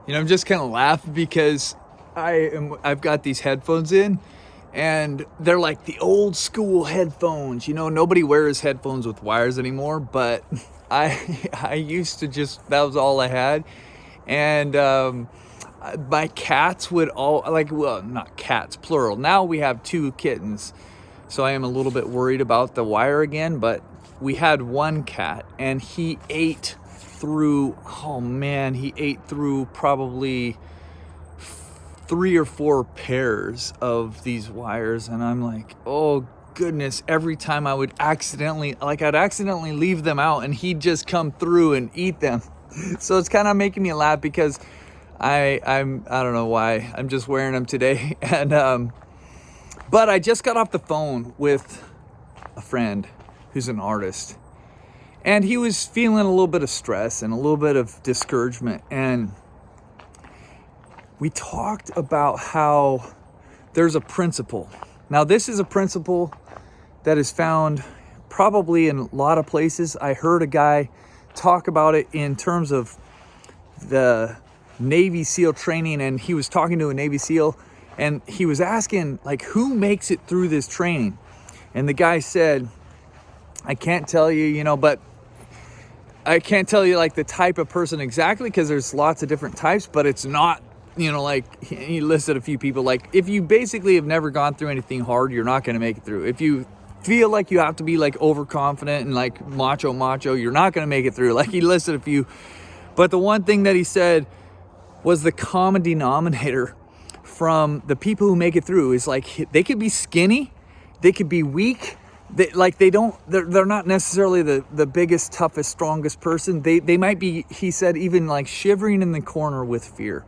I'm just kind of laughing because I've got these headphones in, and they're like the old school headphones. Nobody wears headphones with wires anymore, but I used to just, that was all I had. And my cats would all, like, well, not cats, plural. Now we have 2 kittens, so I am a little bit worried about the wire again, but we had one cat, and he ate through, oh man, he ate through probably 3 or 4 pairs of these wires. And I'm like, oh goodness, every time I'd accidentally leave them out, and he'd just come through and eat them. So it's kind of making me laugh because I don't know why, I'm just wearing them today. And but I just got off the phone with a friend who's an artist, and he was feeling a little bit of stress and a little bit of discouragement. And we talked about how there's a principle. Now, this is a principle that is found probably in a lot of places. I heard a guy talk about it in terms of the Navy SEAL training, and he was talking to a Navy SEAL, and he was asking, like, who makes it through this training? And the guy said, I can't tell you, but I can't tell you like the type of person exactly, because there's lots of different types, but it's not, like he listed a few people. Like, if you basically have never gone through anything hard, you're not going to make it through. If you feel like you have to be like overconfident and like macho, you're not going to make it through. Like, he listed a few, but the one thing that he said was the common denominator from the people who make it through is like, they could be skinny, they could be weak, they're not necessarily the biggest, toughest, strongest person. They might be, he said, even like shivering in the corner with fear.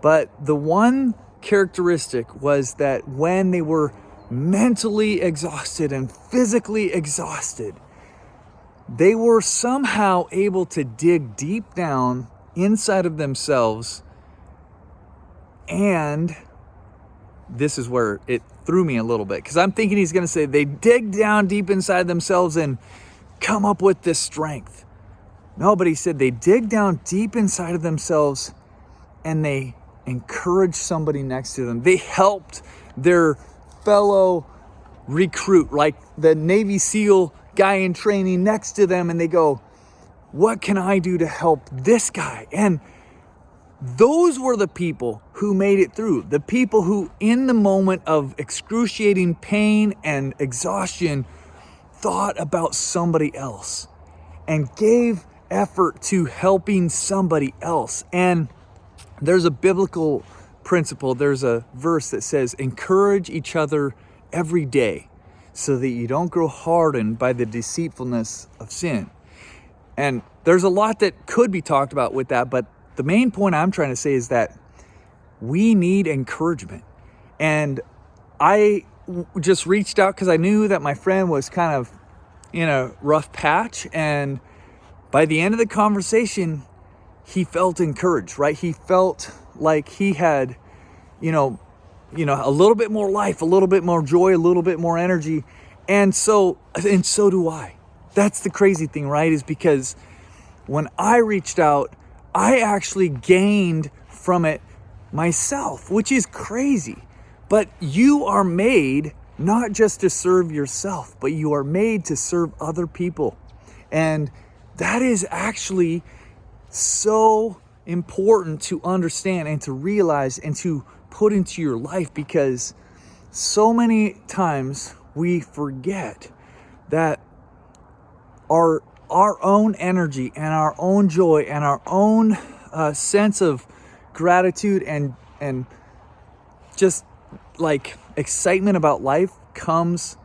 But the one characteristic was that when they were mentally exhausted and physically exhausted, they were somehow able to dig deep down inside of themselves. And this is where it threw me a little bit, because I'm thinking he's going to say they dig down deep inside themselves and come up with this strength. No, but he said they dig down deep inside of themselves and they encourage somebody next to them. They helped their fellow recruit, like the Navy SEAL guy in training next to them, and they go, what can I do to help this guy? And those were the people who made it through. The people who, in the moment of excruciating pain and exhaustion, thought about somebody else and gave effort to helping somebody else. And there's a biblical principle. There's a verse that says, encourage each other every day so that you don't grow hardened by the deceitfulness of sin. And there's a lot that could be talked about with that, but the main point I'm trying to say is that we need encouragement. And I just reached out because I knew that my friend was kind of in a rough patch. And by the end of the conversation, he felt encouraged, right? He felt like he had, a little bit more life, a little bit more joy, a little bit more energy. And so do I. That's the crazy thing, right? Is because when I reached out, I actually gained from it myself, which is crazy. But you are made not just to serve yourself, but you are made to serve other people. And that is actually so important to understand and to realize and to put into your life, because so many times we forget that our own energy and our own joy and our own sense of gratitude and just like excitement about life comes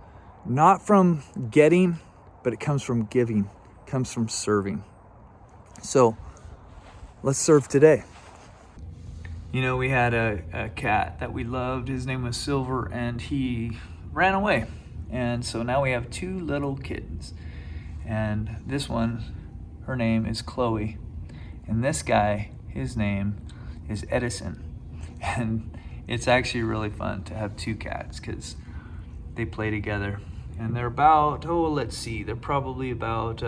not from getting, but it comes from giving, it comes from serving. So let's serve today. We had a cat that we loved. His name was Silver, and he ran away. And so now we have 2 little kittens. And this one, her name is Chloe. And this guy, his name is Edison. And it's actually really fun to have 2 cats because they play together. And they're about, they're probably about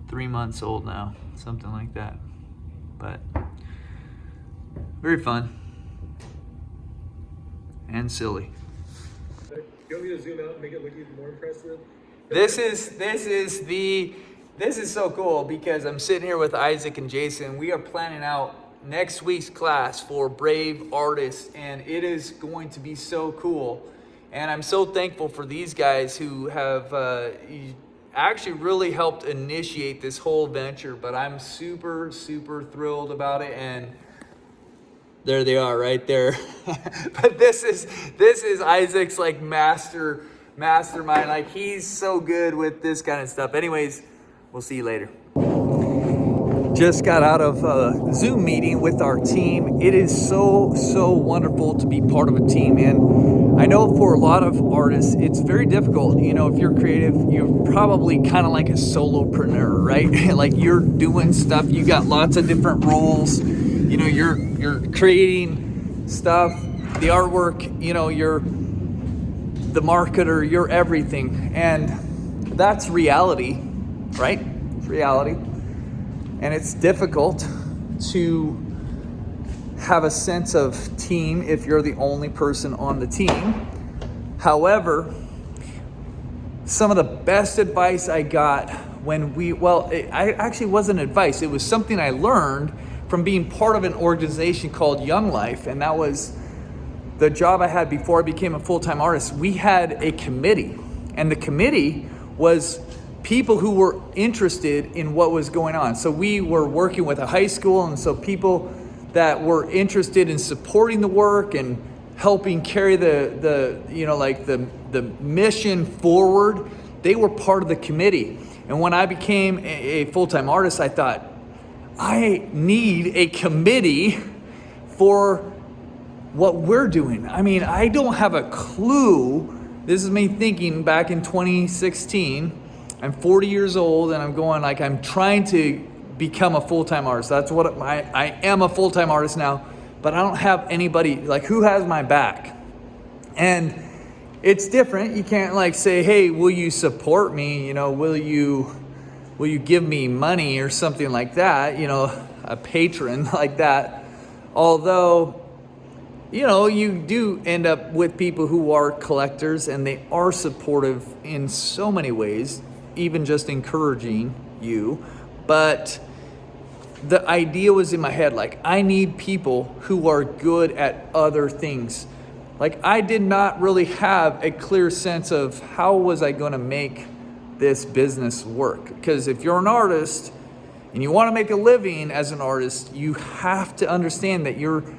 3 months old now, something like that. But Very fun. And silly. You want me to zoom out and make it look even more impressive? This is so cool because I'm sitting here with Isaac and Jason. We are planning out next week's class for BraveArtist, and it is going to be so cool. And I'm so thankful for these guys who have actually really helped initiate this whole venture. But I'm super, super thrilled about it. And there they are right there. But this is Isaac's like mastermind. Like, he's so good with this kind of stuff. Anyways, we'll see you later. Just got out of a Zoom meeting with our team. It is so wonderful to be part of a team. And I know for a lot of artists, it's very difficult. You know, if you're creative, you're probably kind of like a solopreneur, right? Like, you're doing stuff. You got lots of different roles. You know, you're creating stuff, the artwork, you know, you're the marketer, you're everything. And that's reality, right? It's reality. And it's difficult to have a sense of team if you're the only person on the team. However, some of the best advice I got when I actually wasn't advice. It was something I learned from being part of an organization called Young Life. And that was the job I had before I became a full-time artist. We had a committee, and the committee was people who were interested in what was going on. So we were working with a high school, and so people that were interested in supporting the work and helping carry the mission forward, they were part of the committee. And when I became a full-time artist, I thought, I need a committee for what we're doing. I mean, I don't have a clue. This is me thinking back in 2016. I'm 40 years old, and I'm going like, I'm trying to become a full-time artist. That's what I am, a full-time artist now, but I don't have anybody, like, who has my back? And it's different. You can't like say, hey, will you support me? You know, will you give me money or something like that? You know, a patron like that. Although, you know, you do end up with people who are collectors, and they are supportive in so many ways, even just encouraging you. But the idea was in my head, like, I need people who are good at other things. Like, I did not really have a clear sense of how was I going to make this business work. Because if you're an artist and you want to make a living as an artist, you have to understand that you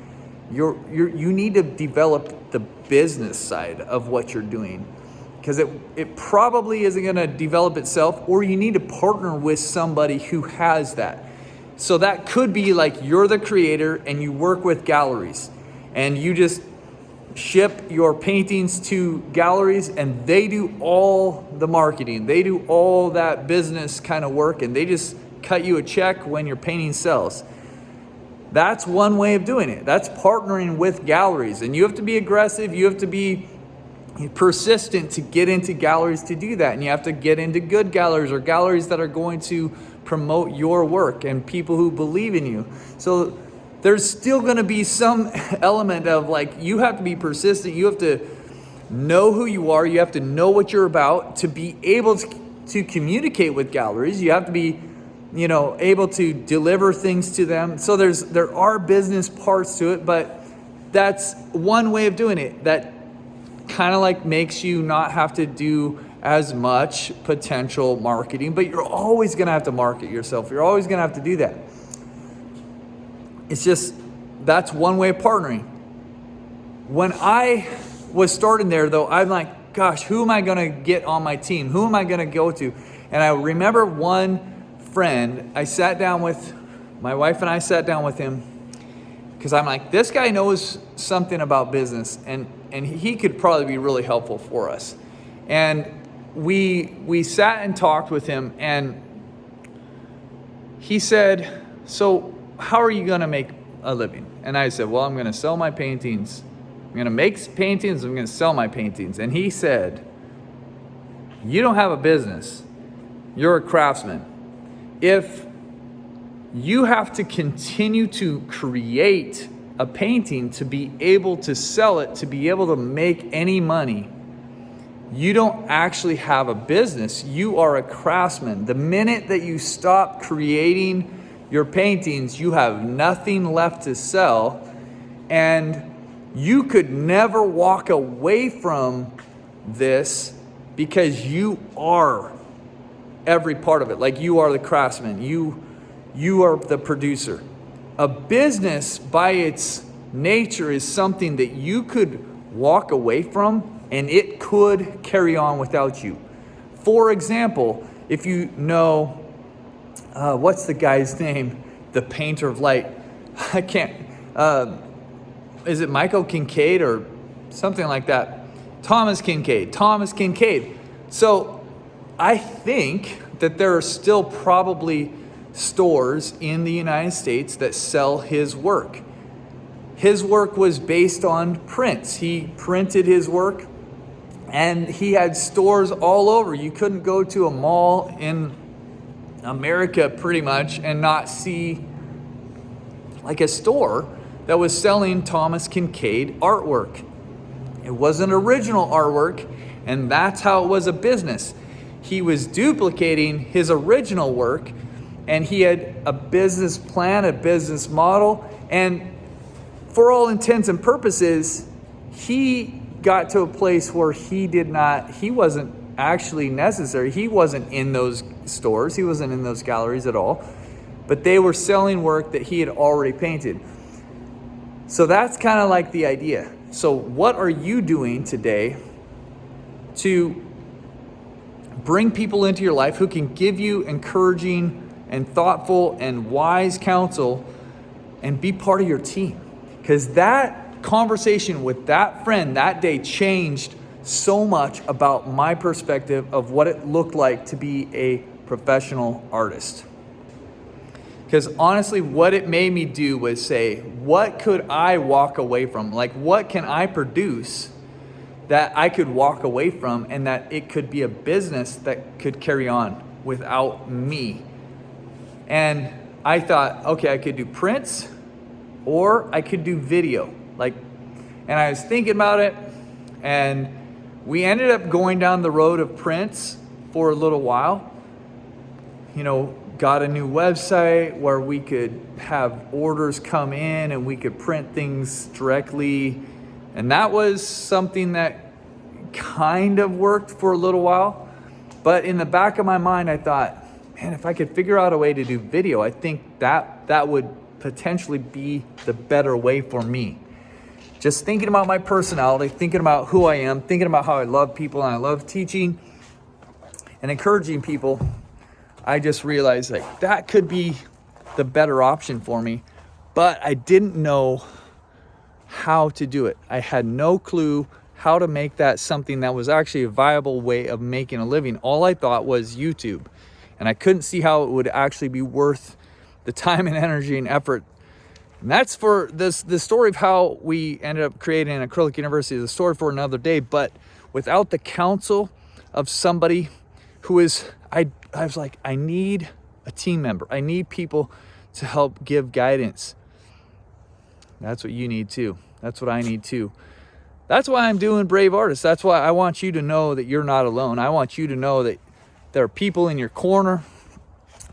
need to develop the business side of what you're doing, because it probably isn't going to develop itself, or you need to partner with somebody who has that. So that could be like, you're the creator and you work with galleries, and you just ship your paintings to galleries, and they do all the marketing. They do all that business kind of work, and they just cut you a check when your painting sells. That's one way of doing it. That's partnering with galleries, and you have to be aggressive. You have to be persistent to get into galleries to do that, and you have to get into good galleries, or galleries that are going to promote your work and people who believe in you. So there's still going to be some element of, like, you have to be persistent. You have to know who you are. You have to know what you're about to be able to communicate with galleries. You have to be, you know, able to deliver things to them. So there are business parts to it, but that's one way of doing it that kind of like makes you not have to do as much potential marketing, but you're always going to have to market yourself. You're always going to have to do that. It's just, that's one way of partnering. When I was starting there, though, I'm like, gosh, who am I going to get on my team? Who am I going to go to? And I remember one friend, my wife and I sat down with him, because I'm like, this guy knows something about business, and he could probably be really helpful for us. And we sat and talked with him, and he said, so how are you going to make a living? And I said, well, I'm going to sell my paintings. I'm going to make paintings. I'm going to sell my paintings. And he said, you don't have a business. You're a craftsman. If you have to continue to create a painting to be able to sell it, to be able to make any money, you don't actually have a business. You are a craftsman. The minute that you stop creating your paintings, you have nothing left to sell, and you could never walk away from this because you are every part of it. Like, you are the craftsman. You are the producer. A business by its nature is something that you could walk away from and it could carry on without you. For example, if you know, what's the guy's name? The painter of light. I can't, is it Michael Kincaid or something like that? Thomas Kincaid. So I think that there are still probably stores in the United States that sell his work. His work was based on prints. He printed his work and he had stores all over. You couldn't go to a mall in America pretty much and not see like a store that was selling Thomas Kincaid artwork. It wasn't original artwork, and that's how it was a business. He was duplicating his original work, and he had a business plan, a business model, and for all intents and purposes, he got to a place where he wasn't actually necessary. He wasn't in those stores, he wasn't in those galleries at all, but they were selling work that he had already painted. So that's kind of like the idea. So what are you doing today to bring people into your life who can give you encouraging and thoughtful and wise counsel and be part of your team? Because that conversation with that friend that day changed so much about my perspective of what it looked like to be a professional artist. Because honestly, what it made me do was say, what could I walk away from? Like, what can I produce that I could walk away from and that it could be a business that could carry on without me? And I thought, okay, I could do prints or I could do video. And I was thinking about it, and we ended up going down the road of prints for a little while. Got a new website where we could have orders come in and we could print things directly. And that was something that kind of worked for a little while. But in the back of my mind, I thought, man, if I could figure out a way to do video, I think that would potentially be the better way for me. Just thinking about my personality, thinking about who I am, thinking about how I love people and I love teaching and encouraging people, I just realized that could be the better option for me, but I didn't know how to do it. I had no clue how to make that something that was actually a viable way of making a living. All I thought was YouTube, and I couldn't see how it would actually be worth the time and energy and effort. And that's for the story of how we ended up creating an acrylic university, the story for another day. But without the counsel of somebody who is, I was like, I need a team member. I need people to help give guidance. That's what you need too. That's what I need too. That's why I'm doing BraveArtist. That's why I want you to know that you're not alone. I want you to know that there are people in your corner,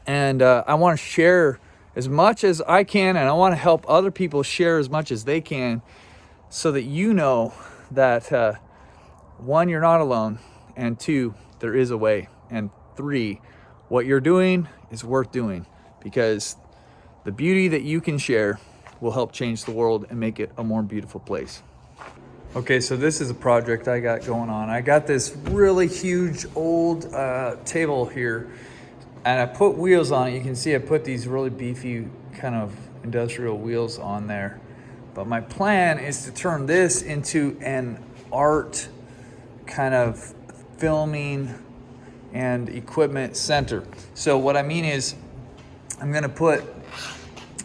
and I want to share as much as I can, and I want to help other people share as much as they can, so that you know that one, you're not alone, and two, there is a way, and three, what you're doing is worth doing, because the beauty that you can share will help change the world and make it a more beautiful place. Okay, so this is a project I got going on. I got this really huge old table here, and I put wheels on it. You can see I put these really beefy kind of industrial wheels on there. But my plan is to turn this into an art kind of filming and equipment center. So what I mean is, I'm gonna put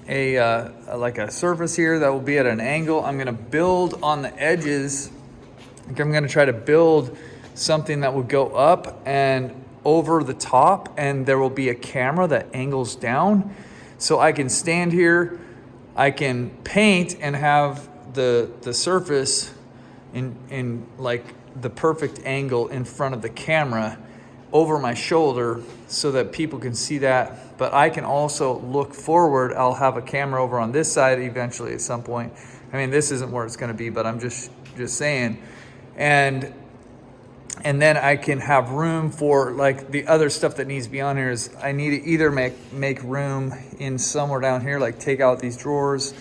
like a surface here that will be at an angle. I'm gonna build on the edges. I'm gonna try to build something that will go up and over the top, and there will be a camera that angles down, so I can stand here I can paint and have the surface in like the perfect angle in front of the camera over my shoulder so that people can see that. But I can also look forward. I'll have a camera over on this side eventually at some point. I mean, this isn't where it's going to be, but I'm just saying. And then I can have room for like the other stuff that needs to be on here. Is I need to either make room in somewhere down here, like take out these drawers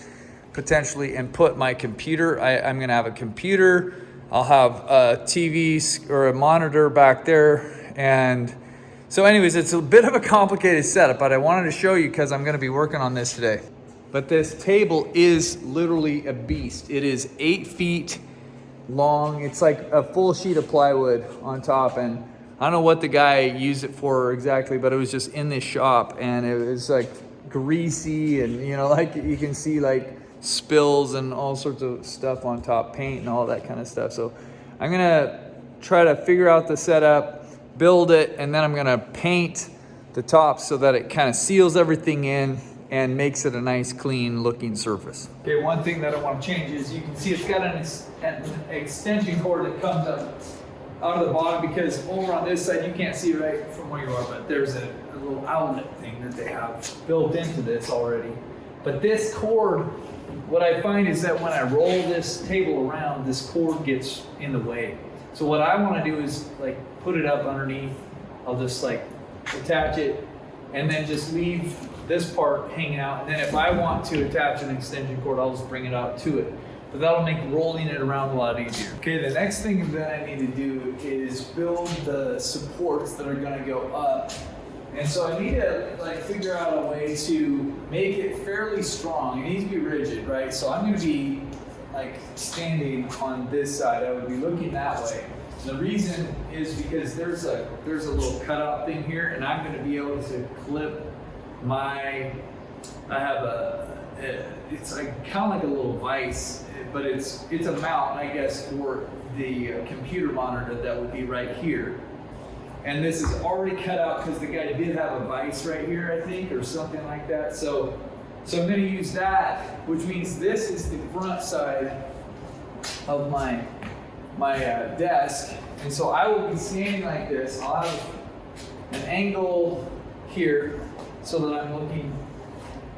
potentially and put my computer. I'm gonna have a computer. I'll have a TV or a monitor back there. And so anyways, it's a bit of a complicated setup, but I wanted to show you because I'm gonna be working on this today. But this table is literally a beast. It is 8 feet long. It's like a full sheet of plywood on top, and I don't know what the guy used it for exactly, but it was just in this shop, and it was like greasy, and you know, like you can see like spills and all sorts of stuff on top, paint and all that kind of stuff. So I'm gonna try to figure out the setup, build it, and then I'm gonna paint the top so that it kind of seals everything in and makes it a nice clean looking surface. Okay, one thing that I want to change is you can see it's got an extension cord that comes up out of the bottom, because over on this side you can't see right from where you are, but there's a little outlet thing that they have built into this already. But this cord, what I find is that when I roll this table around, this cord gets in the way. So what I want to do is like put it up underneath. I'll just like attach it and then just leave this part hanging out, and then if I want to attach an extension cord, I'll just bring it out to it. But that'll make rolling it around a lot easier. Okay, the next thing that I need to do is build the supports that are gonna go up. And so I need to like figure out a way to make it fairly strong. It needs to be rigid, right? So I'm gonna be like standing on this side. I would be looking that way. The reason is because there's a little cutout thing here, and I'm gonna be able to clip I have it's like kind of like a little vise, but it's a mount, I guess, for the computer monitor that would be right here. And this is already cut out because the guy did have a vise right here, I think, or something like that. So I'm going to use that, which means this is the front side of my desk. And so I will be standing like this. I'll have an angle here, so that I'm looking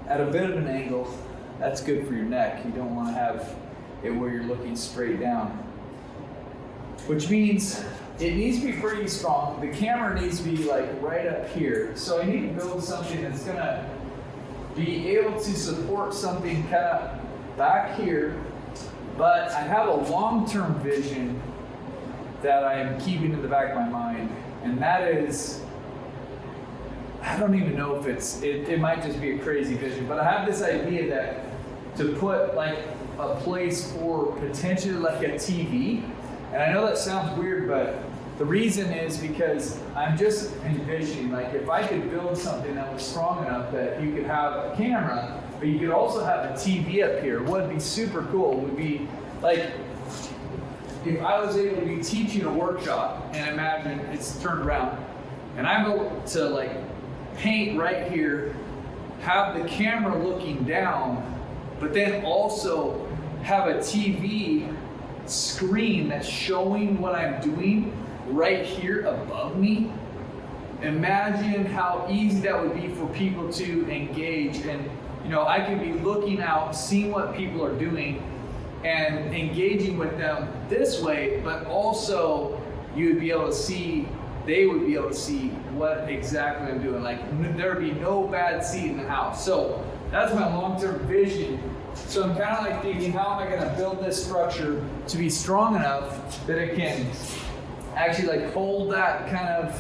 at a bit of an angle. That's good for your neck. You don't want to have it where you're looking straight down. Which means it needs to be pretty strong. The camera needs to be like right up here. So I need to build something that's gonna be able to support something kind of back here. But I have a long-term vision that I am keeping in the back of my mind. And that is, I don't even know if it might just be a crazy vision, but I have this idea that to put like a place for potentially like a TV. And I know that sounds weird, but the reason is because I'm just envisioning, like if I could build something that was strong enough that you could have a camera, but you could also have a TV up here. What would be super cool would be like, if I was able to be teaching a workshop, and imagine it's turned around, and I'm able to like paint right here, have the camera looking down, but then also have a TV screen that's showing what I'm doing right here above me. Imagine how easy that would be for people to engage. And you know, I could be looking out, seeing what people are doing and engaging with them this way, but also you would be able to see, they would be able to see what exactly I'm doing. Like there would be no bad seat in the house. So that's my long-term vision. So I'm kind of like thinking, how am I going to build this structure to be strong enough that it can actually like hold that kind of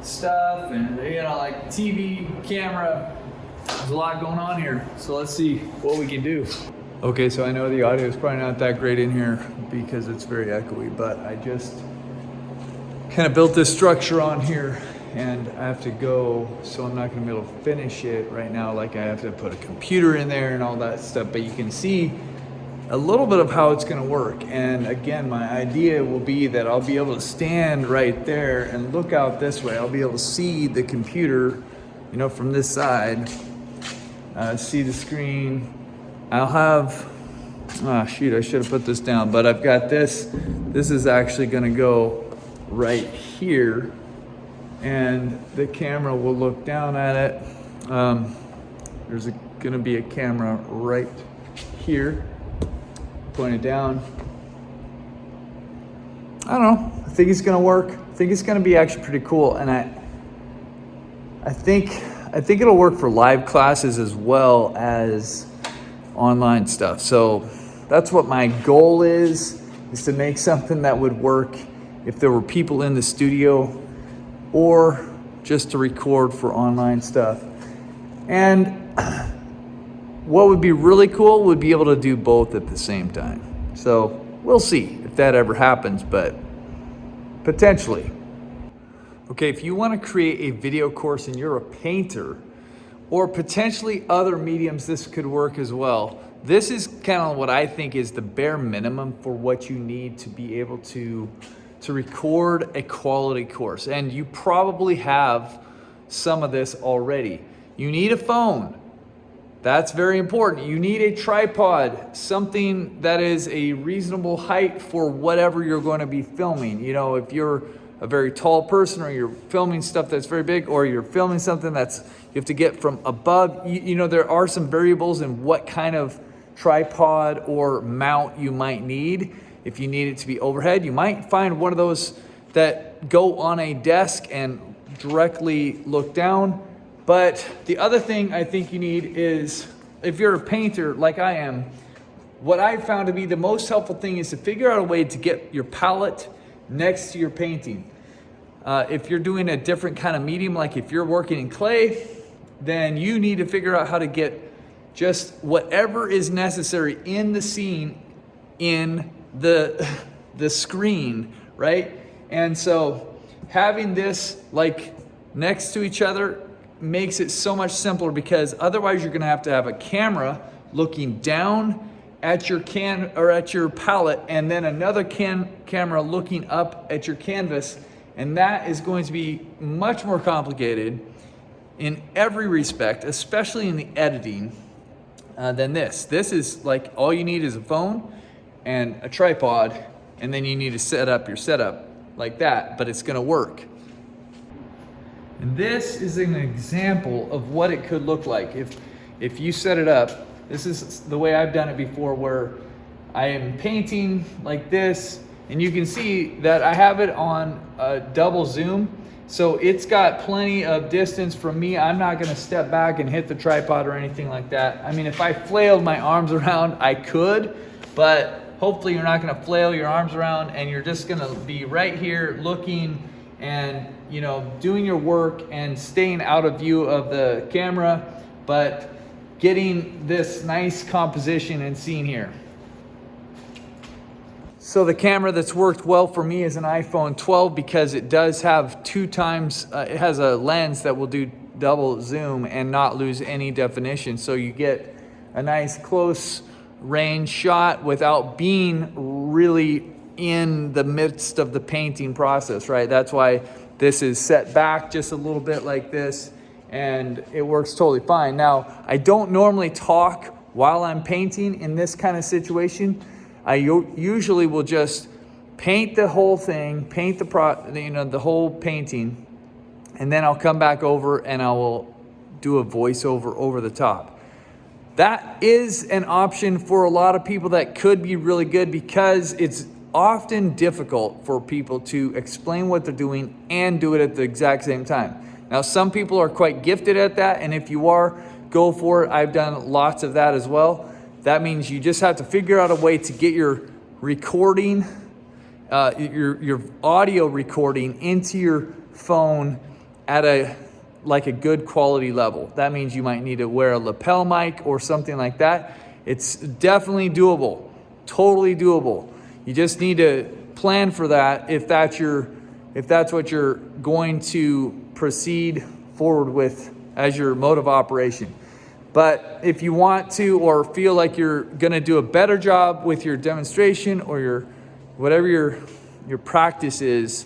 stuff, and you know, like TV, camera. There's a lot going on here. So let's see what we can do. Okay, so I know the audio is probably not that great in here because it's very echoey, but I just kind of built this structure on here and I have to go, so I'm not gonna be able to finish it right now. Like I have to put a computer in there and all that stuff, but you can see a little bit of how it's gonna work. And again, my idea will be that I'll be able to stand right there and look out this way. I'll be able to see the computer, you know, from this side, see the screen, I'll have, oh shoot, I should have put this down, but I've got this. This is actually gonna go right here, and the camera will look down at it. There's gonna be a camera right here, pointed down. I don't know, I think it's gonna work. I think it's gonna be actually pretty cool, and I think it'll work for live classes as well as online stuff. So that's what my goal is to make something that would work if there were people in the studio, or just to record for online stuff. And what would be really cool would be able to do both at the same time. So we'll see if that ever happens, but potentially. Okay, if you want to create a video course and you're a painter, or potentially other mediums, this could work as well. This is kind of what I think is the bare minimum for what you need to be able to record a quality course. And you probably have some of this already. You need a phone. That's very important. You need a tripod, something that is a reasonable height for whatever you're going to be filming. You know, if you're a very tall person, or you're filming stuff that's very big, or you're filming something that's, you have to get from above, you know, there are some variables in what kind of tripod or mount you might need. If you need it to be overhead, you might find one of those that go on a desk and directly look down. But the other thing I think you need is, if you're a painter like I am, what I found to be the most helpful thing is to figure out a way to get your palette next to your painting. If you're doing a different kind of medium, like if you're working in clay, then you need to figure out how to get just whatever is necessary in the scene in the screen, right? And so having this like next to each other makes it so much simpler, because otherwise you're gonna have to have a camera looking down at your at your palette, and then another camera looking up at your canvas, and that is going to be much more complicated in every respect, especially in the editing, than this. This is like, all you need is a phone and a tripod, and then you need to set up your setup like that, but it's gonna work. And this is an example of what it could look like if you set it up. This is the way I've done it before, where I am painting like this, and you can see that I have it on a double zoom. So it's got plenty of distance from me. I'm not gonna step back and hit the tripod or anything like that. I mean, if I flailed my arms around, I could, but hopefully you're not gonna flail your arms around, and you're just gonna be right here looking and, you know, doing your work and staying out of view of the camera, but getting this nice composition and scene here. So the camera that's worked well for me is an iPhone 12, because it does have it has a lens that will do double zoom and not lose any definition. So you get a nice close range shot without being really in the midst of the painting process, right? That's why this is set back just a little bit like this, and it works totally fine. Now, I don't normally talk while I'm painting in this kind of situation. I usually will just paint the whole thing, paint the whole painting, and then I'll come back over and I will do a voiceover over the top. That is an option for a lot of people that could be really good, because it's often difficult for people to explain what they're doing and do it at the exact same time. Now, some people are quite gifted at that, and if you are, go for it. I've done lots of that as well. That means you just have to figure out a way to get your recording, your audio recording into your phone at a good quality level. That means you might need to wear a lapel mic or something like that. It's definitely doable, totally doable. You just need to plan for that if that's what you're going to proceed forward with as your mode of operation. But if you want to, or feel like you're gonna do a better job with your demonstration, or whatever your practice is,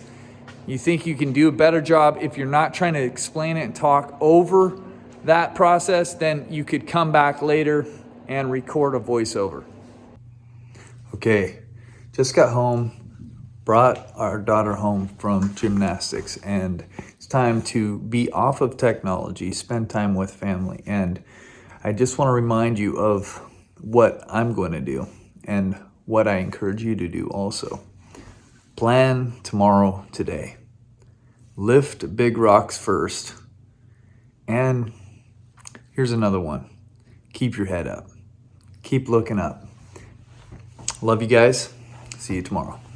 you think you can do a better job if you're not trying to explain it and talk over that process, then you could come back later and record a voiceover. Okay, just got home, brought our daughter home from gymnastics, and it's time to be off of technology, spend time with family. And I just want to remind you of what I'm going to do and what I encourage you to do also. Plan tomorrow today. Lift big rocks first. And here's another one. Keep your head up. Keep looking up. Love you guys. See you tomorrow.